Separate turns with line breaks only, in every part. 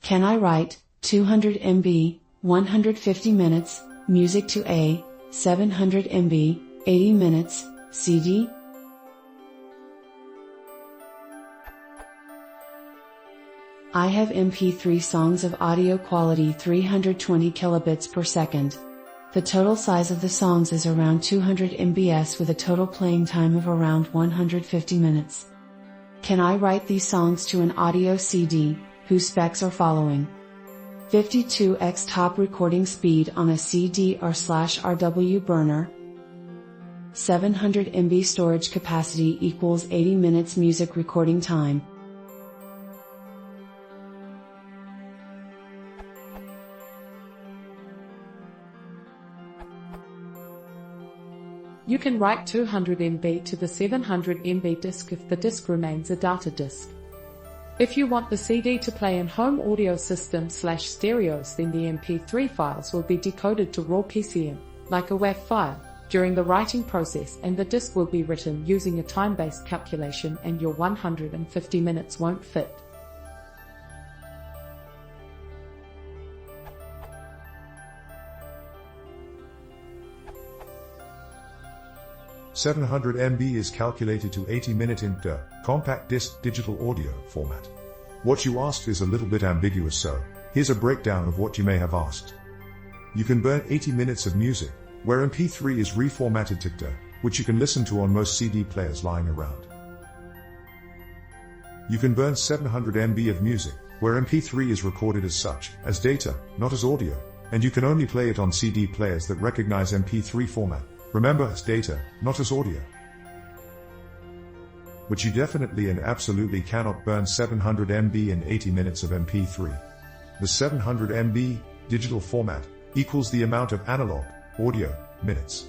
Can I write 200 MB, 150 minutes, music to a 700 MB, 80 minutes, CD? I have MP3 songs of audio quality 320 kilobits per second. The total size of the songs is around 200 MBs with a total playing time of around 150 minutes. Can I write these songs to an audio CD, whose specs are following? 52x top recording speed on a CD/RW burner. 700 MB storage capacity equals 80 minutes music recording time.
You can write 200 MB to the 700 MB disk if the disk remains a data disk. If you want the CD to play in home audio system/stereos, then the MP3 files will be decoded to raw PCM, like a WAV file, during the writing process, and the disk will be written using a time-based calculation, and your 150 minutes won't fit.
.700 MB is calculated to 80-minute in the compact disc digital audio format. What you asked is a little bit ambiguous, so here's a breakdown of what you may have asked. You can burn 80 minutes of music, where MP3 is reformatted to DA, which you can listen to on most CD players lying around. You can burn 700 MB of music, where MP3 is recorded as such, as data, not as audio, and you can only play it on CD players that recognize MP3 format. Remember, as data, not as audio. But you definitely and absolutely cannot burn 700 MB in 80 minutes of MP3. The 700 MB digital format equals the amount of analog audio minutes.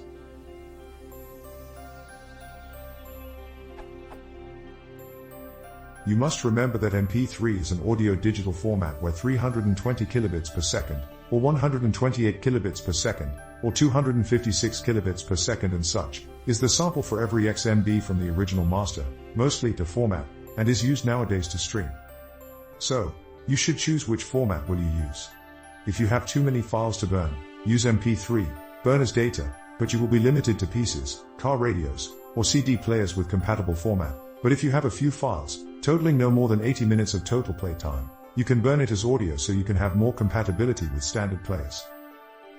You must remember that MP3 is an audio digital format where 320 kilobits per second, or 128 kilobits per second, or 256 kilobits per second and such, is the sample for every XMB from the original master, mostly to format, and is used nowadays to stream. So, you should choose which format will you use. If you have too many files to burn, use MP3, burn as data, but you will be limited to pieces, car radios, or CD players with compatible format. But if you have a few files, totaling no more than 80 minutes of total play time, you can burn it as audio so you can have more compatibility with standard players.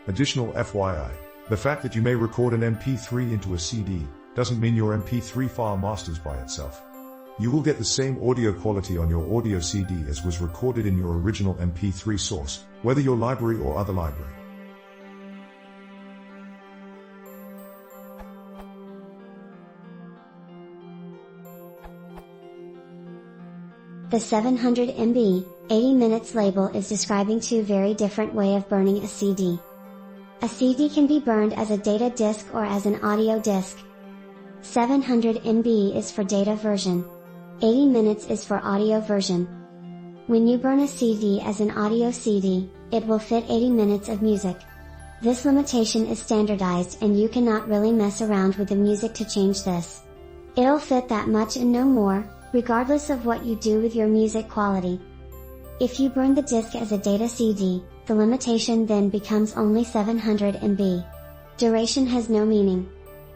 Additional FYI, the fact that you may record an MP3 into a CD doesn't mean your MP3 file masters by itself. You will get the same audio quality on your audio CD as was recorded in your original MP3 source, whether your library or other library.
The 700 MB, 80 minutes label is describing two very different ways of burning a CD. A CD can be burned as a data disk or as an audio disk. 700 MB is for data version. 80 minutes is for audio version. When you burn a CD as an audio CD, it will fit 80 minutes of music. This limitation is standardized and you cannot really mess around with the music to change this. It'll fit that much and no more, regardless of what you do with your music quality. If you burn the disc as a data CD, the limitation then becomes only 700 MB. Duration has no meaning.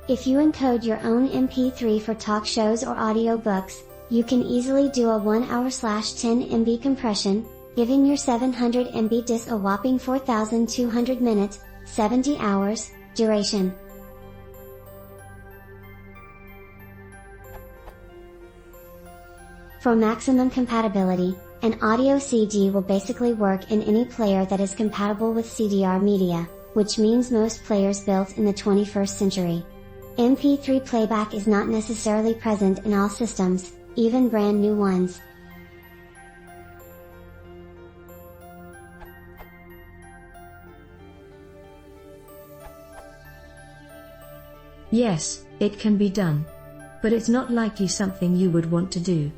If you encode your own MP3 for talk shows or audiobooks, you can easily do a 1 hour/10 MB compression, giving your 700 MB disc a whopping 4,200 minutes, 70 hours, duration. For maximum compatibility, an audio CD will basically work in any player that is compatible with CDR media, which means most players built in the 21st century. MP3 playback is not necessarily present in all systems, even brand new ones.
Yes, it can be done. But it's not likely something you would want to do.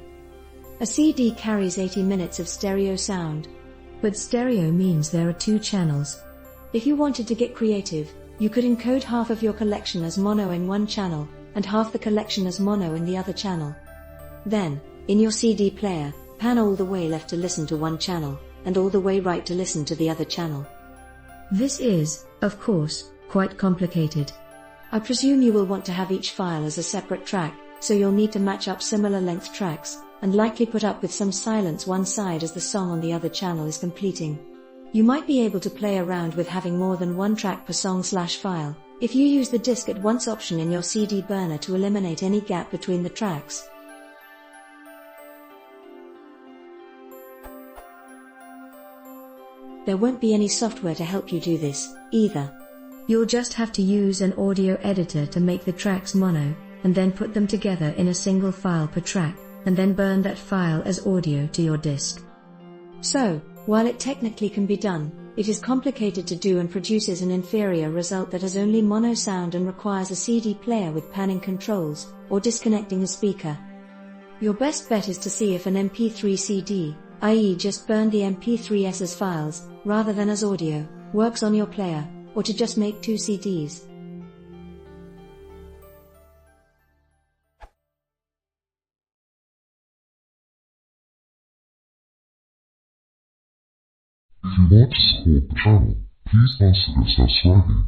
A CD carries 80 minutes of stereo sound. But stereo means there are two channels. If you wanted to get creative, you could encode half of your collection as mono in one channel, and half the collection as mono in the other channel. Then, in your CD player, pan all the way left to listen to one channel, and all the way right to listen to the other channel. This is, of course, quite complicated. I presume you will want to have each file as a separate track, so you'll need to match up similar length tracks, and likely put up with some silence one side as the song on the other channel is completing. You might be able to play around with having more than one track per song/file, if you use the Disk at Once option in your CD burner to eliminate any gap between the tracks. There won't be any software to help you do this, either. You'll just have to use an audio editor to make the tracks mono, and then put them together in a single file per track, and then burn that file as audio to your disk. So, while it technically can be done, it is complicated to do and produces an inferior result that has only mono sound and requires a CD player with panning controls, or disconnecting a speaker. Your best bet is to see if an MP3 CD, i.e. just burn the MP3s as files, rather than as audio, works on your player, or to just make 2 CDs.
If you want to support the channel, please consider subscribing.